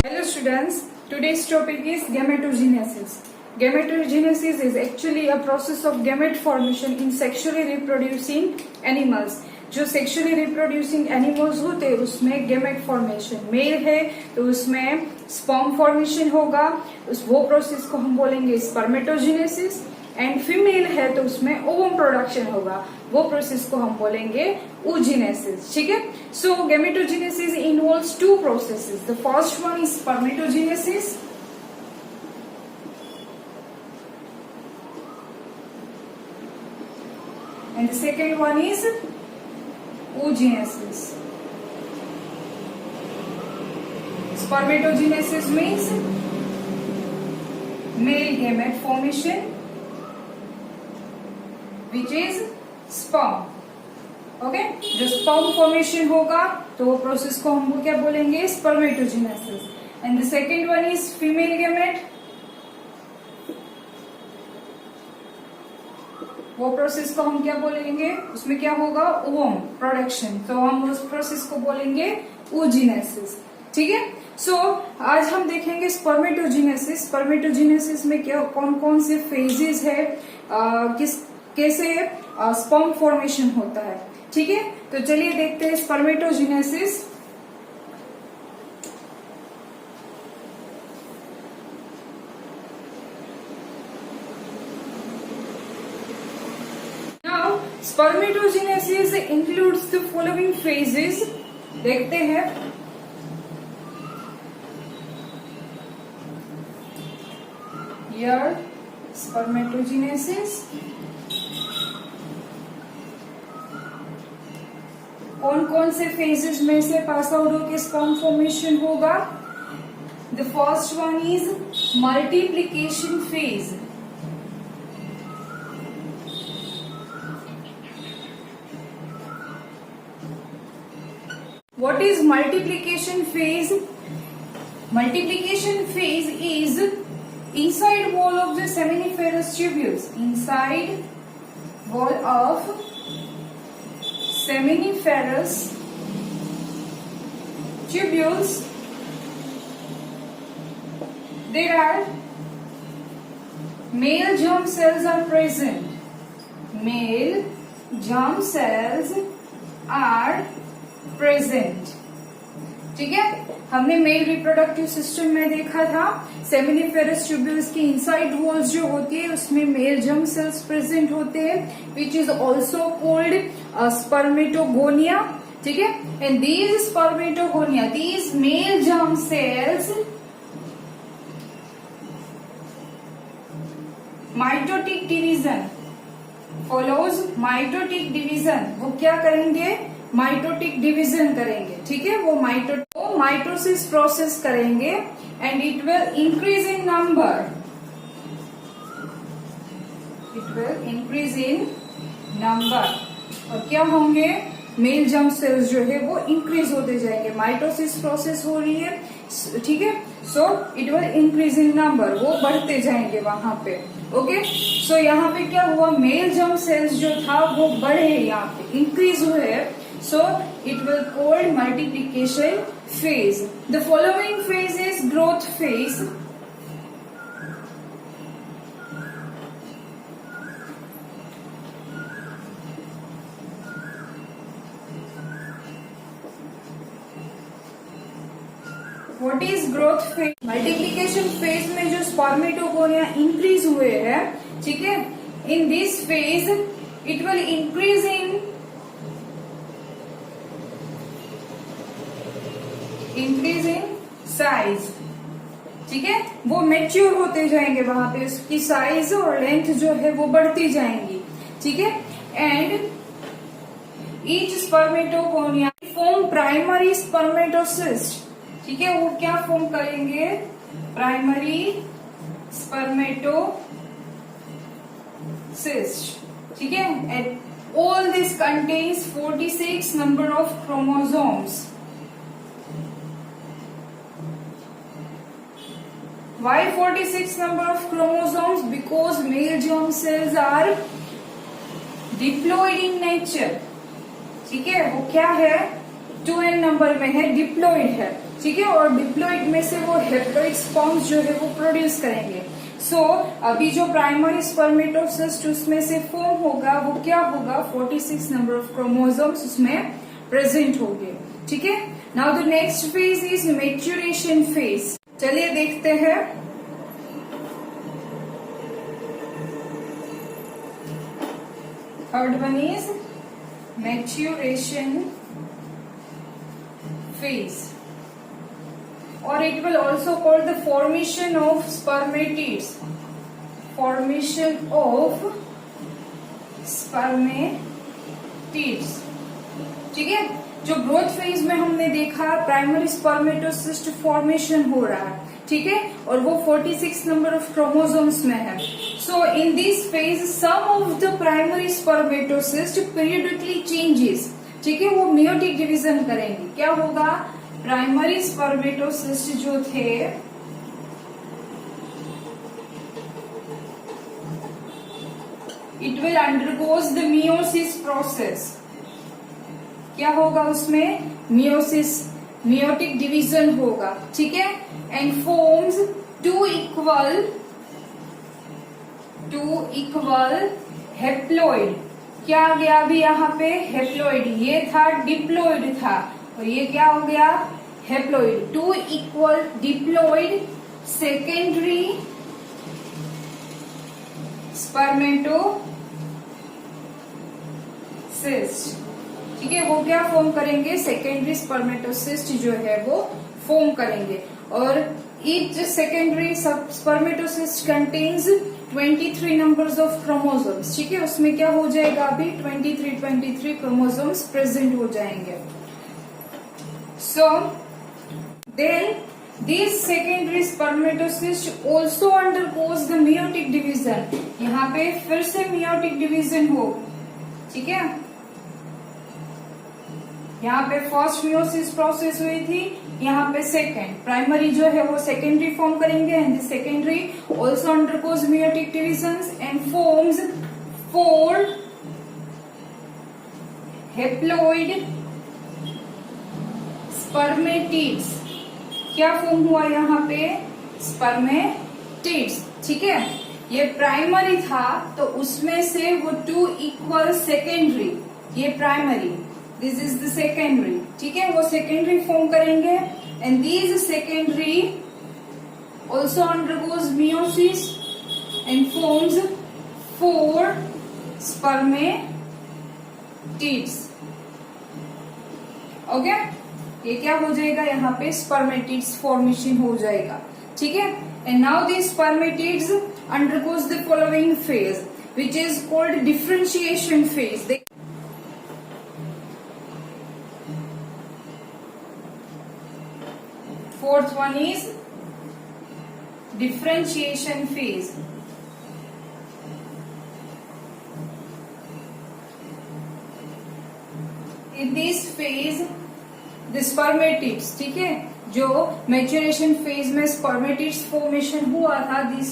Hello students, today's topic is gametogenesis. Gametogenesis is actually a process of gamete formation in sexually reproducing animals. जो sexually reproducing animals होते हैं उसमें gamete formation, mail है तो उसमें sperm formation होगा, वो प्रोसेस को हम बोलेंगे स्पर्मेटोजेनेसिस, एंड फीमेल है तो उसमें ओवम प्रोडक्शन होगा, वो प्रोसेस को हम बोलेंगे oogenesis. ठीक है, so gametogenesis involves two processes. The first one is spermatogenesis and the second one is oogenesis. Spermatogenesis means male gamete formation which is sperm. Okay, जो स्पर्म फॉर्मेशन होगा तो वो प्रोसेस को हम क्या बोलेंगे, spermatogenesis. And the second one is female gamete, वो process को हम क्या बोलेंगे, उसमें क्या होगा, ओवम प्रोडक्शन, तो हम उस प्रोसेस को बोलेंगे oogenesis. ठीक है, सो आज हम देखेंगे स्पर्मेटोजेनेसिस. स्पर्मेटोजेनेसिस में क्या कौन कौन से फेजेस है, कैसे स्पर्म फॉर्मेशन होता है. ठीक है, तो चलिए देखते हैं spermatogenesis. Spermatogenesis includes the following phases. देखते हैं. Here, spermatogenesis. कौन कौन से phases में से पास आउट होकर sperm formation होगा? The first one is multiplication phase. What is multiplication phase? Multiplication phase is inside wall of the seminiferous tubules. Inside wall of seminiferous tubules, there are male germ cells are present. Male germ cells are present. ठीक है, हमने male reproductive system में देखा था seminiferous tubules की inside walls जो होती है उसमें मेल जर्म सेल्स प्रेजेंट होते हैं, which is also called spermatogonia. ठीक है, and these spermatogonia, these male germ cells mitotic division follows mitotic division. वो क्या करेंगे, माइटोटिक डिवीजन करेंगे. ठीक है, वो माइटोसिस प्रोसेस करेंगे and it will increase in number. It will increase in number. और क्या होंगे, मेल जर्म सेल्स जो है वो इंक्रीज होते जाएंगे. माइटोसिस प्रोसेस हो रही है. ठीक है, so it will increase in number, वो बढ़ते जाएंगे वहां पे. ओके, सो यहाँ पे क्या हुआ, मेल जर्म सेल्स जो था वो बढ़े, यहाँ पे इंक्रीज हुए. So it will called multiplication phase. The following phase is growth phase. What is growth phase? Multiplication phase में जो स्पर्मेटोगोनिया इंक्रीज हुए हैं, ठीक है, in this phase it will increase in size. ठीक है, वो मैच्योर होते जाएंगे, वहां पे उसकी साइज और लेंथ जो है वो बढ़ती जाएंगी. ठीक है, and each spermatogonia form primary spermatocyte. ठीक है, वो क्या फॉर्म करेंगे, प्राइमरी स्पर्मेटोसिस्ट. ठीक है, and all this contains 46 number of chromosomes. Why 46 number of chromosomes? Because male germ cells are diploid in nature. ठीक है, वो क्या है, 2n नंबर में है, डिप्लॉइड है, ठीक है, और डिप्लॉइड में से वो हेप्लॉइड स्पर्म्स जो है वो प्रोड्यूस करेंगे। सो अभी जो प्राइमरी स्पर्मेटोसिस्ट उसमें से फॉर्म होगा वो क्या होगा, 46 नंबर ऑफ क्रोमोसोम्स उसमें प्रेजेंट होंगे, ठीक है। Now the next phase is maturation phase. चलिए देखते हैं। Third one is maturation phase, or it will also called the formation of spermatids, formation of spermatids, ठीक है। जो ग्रोथ फेज में हमने देखा प्राइमरी स्पर्मेटोसिस्ट फॉर्मेशन हो रहा है, ठीक है, और वो 46 नंबर ऑफ क्रोमोसोम्स में है। So in this phase some of the primary spermatocyte periodically changes, ठीक है, वो मियोटिक डिवीजन करेंगे। क्या होगा, प्राइमरी स्पर्मेटोसिस्ट जो थे it will undergoes the meiosis process. क्या होगा उसमें, मियोसिस, मियोटिक डिवीजन होगा, ठीक है, and forms to equal haploid. क्या आ गया अभी यहाँ पे, हेप्लॉइड, ये था डिप्लॉइड था और ये क्या हो गया, haploid. Two equal diploid secondary spermatocyte, ठीक है, वो क्या फॉर्म करेंगे, सेकेंडरी स्पर्मेटोसिस्ट जो है वो फॉर्म करेंगे। और each secondary spermatocyte contains 23 numbers of chromosomes, ठीक है, उसमें क्या हो जाएगा अभी 23 क्रोमोसोम्स प्रेजेंट हो जाएंगे। So then this secondary spermatocyte also undergoes the meiotic division. यहाँ पे फिर से मियोटिक डिवीजन हो, ठीक है, यहाँ पे फर्स्ट मियोसिस प्रोसेस हुई थी, यहाँ पे सेकेंड, प्राइमरी जो है वो सेकेंडरी फॉर्म करेंगे and the secondary also undergoes meiotic divisions and forms 4 haploid spermatids. क्या फॉर्म हुआ यहाँ पे, स्पर्मेटिड्स, ठीक है। ये प्राइमरी था तो उसमें से वो 2 इक्वल सेकेंडरी, ये primary, this is the secondary, ठीक है, वो सेकेंडरी फॉर्म करेंगे and these secondary also undergoes meiosis and forms 4 spermatids. Okay, ये क्या हो जाएगा, यहाँ पे स्पर्मेटिड्स फॉर्मेशन हो जाएगा, ठीक है। And now this spermatids undergoes the following phase which is called differentiation phase. Fourth one is differentiation phase. In this phase, the spermatids, ठीक है, जो मैच्योरेशन फेज में स्पर्मेटिड्स फॉर्मेशन हुआ था, दी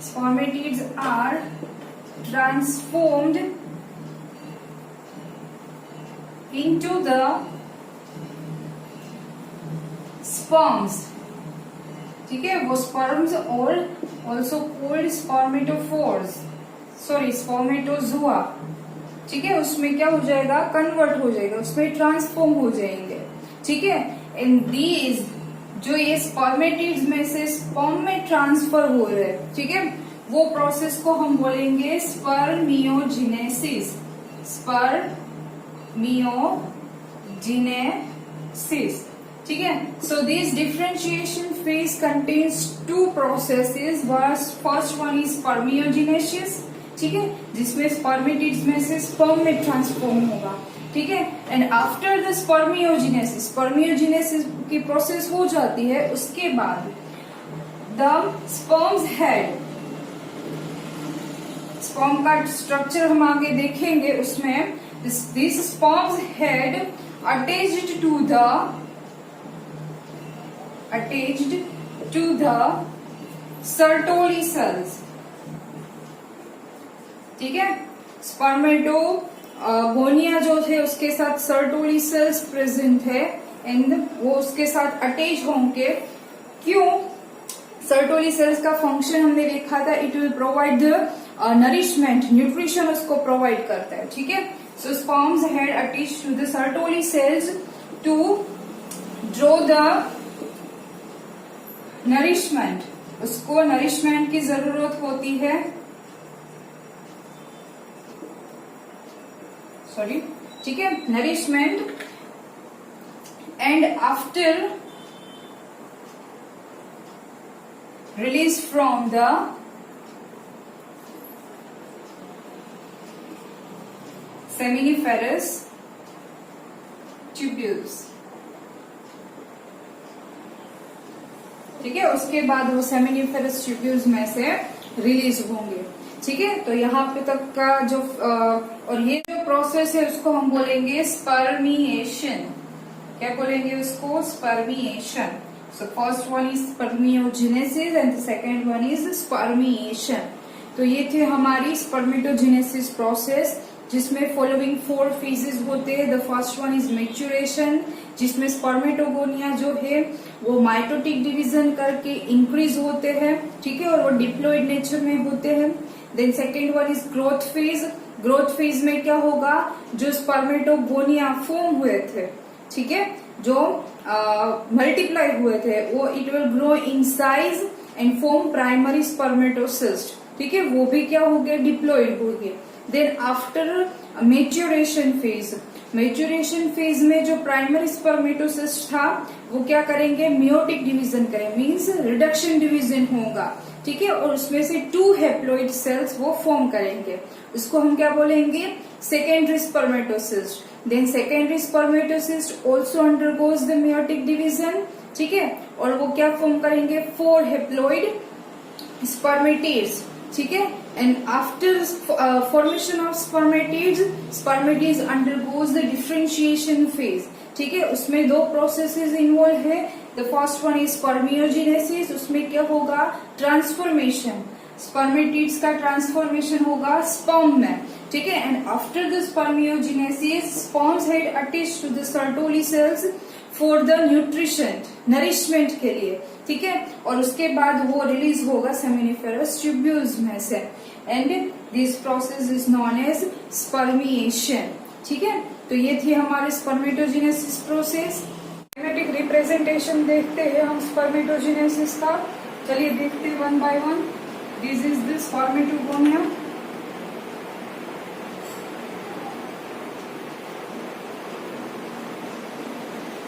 spermatids are transformed into the sperms, ठीक है, वो sperms और also called spermatozoa, ठीक है, उसमें क्या हो जाएगा, कन्वर्ट हो जाएगा, उसमें ट्रांसफॉर्म हो जाएंगे, ठीक है। एंड दीज जो ये स्पर्मेटिड्स में से स्पर्म में ट्रांसफर हो रहे हैं, ठीक है, वो प्रोसेस को हम बोलेंगे स्पर्मियोजेनेसिस, स्पर्मियोजेनेसिस, ठीक है। So this differentiation phase contains 2 processes. First one is spermiogenesis, ठीक है, जिसमें स्पर्मेटिड्स में से स्पर्म में ट्रांसफॉर्म होगा, ठीक है। एंड आफ्टर द स्पर्मियोजेनेसिस की प्रोसेस हो जाती है, उसके बाद द स्पर्म्स हेड, स्पर्म का स्ट्रक्चर हम आगे देखेंगे, उसमें this sperms head attached to the Sertoli cells, ठीक है। स्पर्मेटो गोनिया जो थे उसके साथ सर्टोली सेल्स प्रेजेंट है एंड वो उसके साथ अटैच होंगे। क्यों? सर्टोली सेल्स का फंक्शन हमने देखा था, it will provide the nourishment, nutrition उसको प्रोवाइड करता है। ठीक है। So sperms had attached to the Sertoli cells to draw the nourishment, उसको नरिशमेंट की जरूरत होती है, सॉरी, ठीक है, nourishment. And after release from the seminiferous tubules, ठीक है, उसके बाद वो सेमिनिफेरस ट्यूब्यूल्स में से रिलीज होंगे। ठीक है। तो यहाँ पे तक का जो और ये जो प्रोसेस है उसको हम बोलेंगे स्पर्मिएशन। क्या बोलेंगे उसको? Spermiation. So first one is spermiogenesis and the second one is spermiation. तो ये थे हमारी स्पर्मेटोजेनेसिस प्रोसेस, जिसमें फॉलोइंग 4 फेजेस होते हैं। The first one is maturation, जिसमें स्पर्मेटोगोनिया जो है वो माइटोटिक डिवीजन करके इंक्रीज होते हैं। ठीक है। और वो डिप्लॉइड नेचर में होते हैं। Then second one is growth phase. Growth phase में क्या होगा? जो स्पर्मेटोगोनिया फॉर्म हुए थे, ठीक है, जो मल्टीप्लाई हुए थे, वो it will grow in size and form primary spermatocyte. ठीक है। वो भी क्या हो गए? डिप्लॉइड हो गए। Then after maturation phase, maturation phase में जो प्राइमरी स्पर्मेटोसिस्ट था वो क्या करेंगे? मियोटिक डिवीजन करेंगे, मींस रिडक्शन डिवीजन होगा। ठीक है। और उसमें से 2 हैप्लॉइड सेल्स वो फॉर्म करेंगे, उसको हम क्या बोलेंगे? Secondary spermatocyte. Then secondary spermatocyte also undergoes the meiotic division. ठीक है। और वो क्या फॉर्म करेंगे? 4 हैप्लॉइड स्पर्मेटिड्स। ठीक है। And after formation of spermatids, spermatids undergoes the differentiation phase. ठीक है। उसमें 2 प्रोसेसेस इन्वॉल्व है। The first one is spermiogenesis, उसमें क्या होगा? ट्रांसफॉर्मेशन, स्पर्मेटिड्स का ट्रांसफॉर्मेशन होगा स्पर्म में। ठीक है। And after the spermiogenesis, sperms had attached to the Sertoli cells for the nutrition, nourishment के लिए। ठीक है। और उसके बाद वो रिलीज होगा सेमिनिफेरस ट्यूब्यूल्स में से and this process is known as spermiation. ठीक है। तो ये थी हमारे स्पर्मेटोजेनेसिस प्रोसेस। जेनेटिक रिप्रेजेंटेशन देखते हैं हम स्पर्मेटोजेनेसिस का। चलिए देखते हैं one by one. This is the spermatogonia.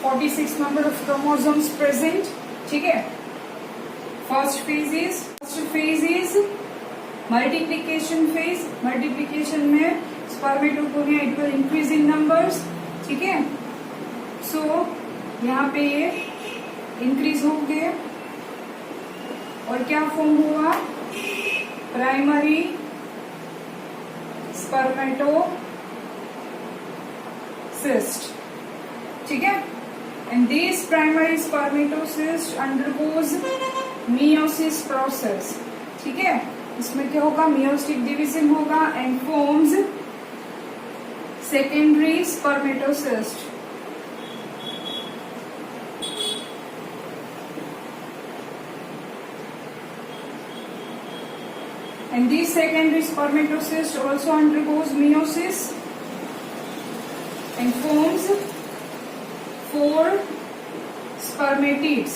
(46 number of chromosomes present. ठीक है। First phase is multiplication phase. Multiplication में spermatogonia it will increase in numbers. ठीक है। सो यहाँ पे ये इंक्रीज हो गए और क्या फॉर्म हुआ? Primary spermatocyte. ठीक है। And this primary spermatocyst undergoes meiosis process. ठीक है। इसमें क्या होगा? meiotic division होगा and forms secondary spermatocyst. And this secondary spermatocyst also undergoes meiosis and forms 4 spermatids.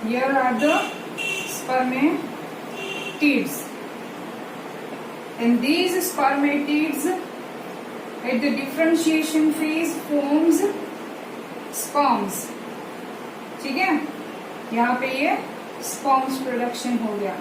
Here are the spermatids. And these spermatids at the differentiation phase forms sperms. ठीक है। यहाँ पे ये स्पर्म्स प्रोडक्शन हो गया।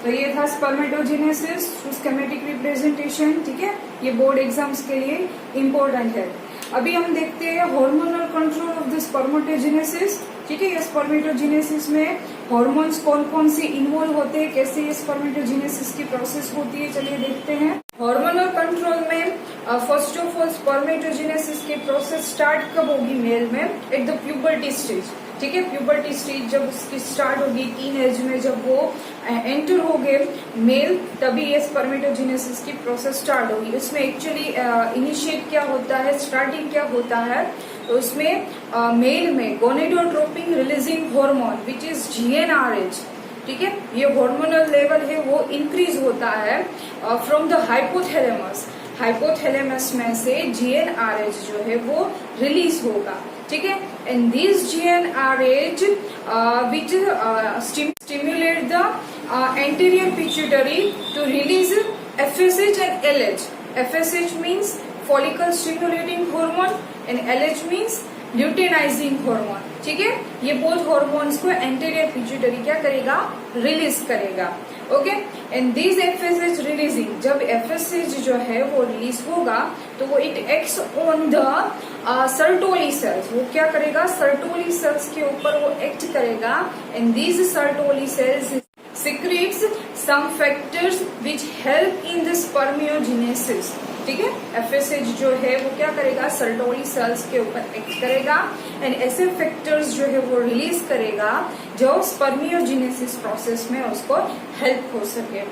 तो ये था स्पर्मेटोजेनेसिस, स्कीमेटिक रिप्रेजेंटेशन। ठीक है। ये बोर्ड एग्जाम्स के लिए इम्पोर्टेंट है। अभी हम देखते हैं hormonal control of the spermatogenesis. ठीक है। ये स्पर्मेटोजेनेसिस में हार्मोन्स कौन कौन से इन्वॉल्व होते हैं, कैसे ये स्पर्मेटोजेनेसिस की प्रोसेस होती है, चलिए देखते हैं। हार्मोनल कंट्रोल में फर्स्ट ऑफ ऑल स्पर्मेटोजेनेसिस की प्रोसेस स्टार्ट कब होगी मेल में? At the puberty stage. ठीक है। प्यूबर्टी स्टेज जब उसकी स्टार्ट होगी, टीन एज में जब वो एंटर हो गए मेल, तभी ये स्पर्मेटोजेनेसिस की प्रोसेस स्टार्ट होगी। उसमें एक्चुअली इनिशिएट क्या होता है, स्टार्टिंग क्या होता है, तो उसमें मेल में gonadotropin releasing hormone which is GnRH, ठीक है, ये हार्मोनल लेवल है वो इंक्रीज होता है फ्रॉम द हाइपोथैलेमस। हाइपोथैलेमस में से GnRH जो है वो रिलीज होगा, ठीक है। And this GnRH which stimulate the anterior pituitary to release FSH and LH. FSH means follicle stimulating hormone and LH means luteinising hormone, ठीक है। ये बोथ हार्मोन्स को एंटीरियर पिट्यूटरी क्या करेगा, रिलीज करेगा, okay. And this FSH releasing, जब FSH जो है वो रिलीज होगा तो वो it acts on the Sertoli sales, वो क्या करेगा, सर्टोली सेल्स के ऊपर वो एक्ट करेगा। And this Sertoli cells secretes some factors which help in the spermiogenesis, ठीक है। एफएसएच जो है वो क्या करेगा, सर्टोली सेल्स के ऊपर एक्ट करेगा एंड ऐसे फैक्टर्स जो है वो रिलीज करेगा जो स्पर्मियोजेनेसिस प्रोसेस में उसको हेल्प हो सके।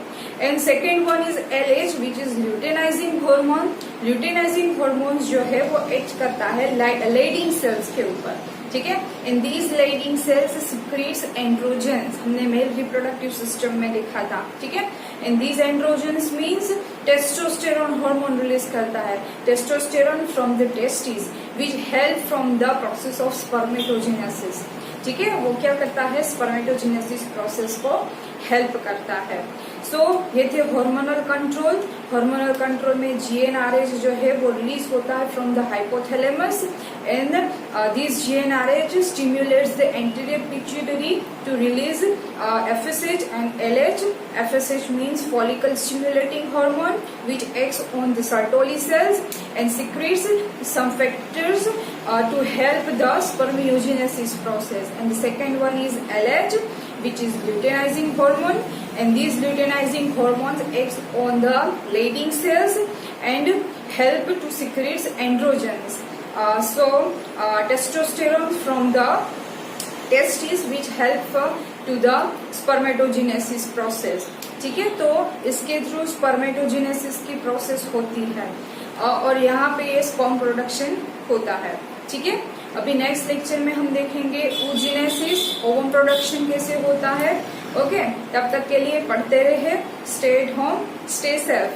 And second one is LH which is luteinising hormone. Luteinising hormones जो है वो एक्ट करता है लेडिंग सेल्स के ऊपर, ठीक है। In these Leydig cells secretes androgens, हमने मेल रिप्रोडक्टिव सिस्टम में देखा था, ठीक है। In these androgens means testosterone hormone release करता है, testosterone from the testis which help from the process of spermatogenesis, ठीक है। वो क्या करता है, स्पर्मेटोजेनेसिस प्रोसेस को हेल्प करता है। सो ये थे हार्मोनल कंट्रोल। हार्मोनल कंट्रोल में GnRH जो है वो रिलीज होता है from the hypothalamus and this GnRH stimulates the anterior pituitary to release FSH and LH. FSH means follicle stimulating hormone which acts on the Sertoli cells and secretes some factors to help the spermiogenesis process. And the second one is LH which is luteinizing hormone, and these luteinizing hormones acts on the Leydig cells and help to secrete androgens. Testosterone from the testes which help to the spermatogenesis process, ठीक है। तो इसके through spermatogenesis की process होती है और यहाँ पे ये स्पर्म प्रोडक्शन होता है, ठीक है। अभी नेक्स्ट लेक्चर में हम देखेंगे oogenesis, ओवम प्रोडक्शन कैसे होता है, ओके। तब तक के लिए पढ़ते रहे, stay at home, stay safe.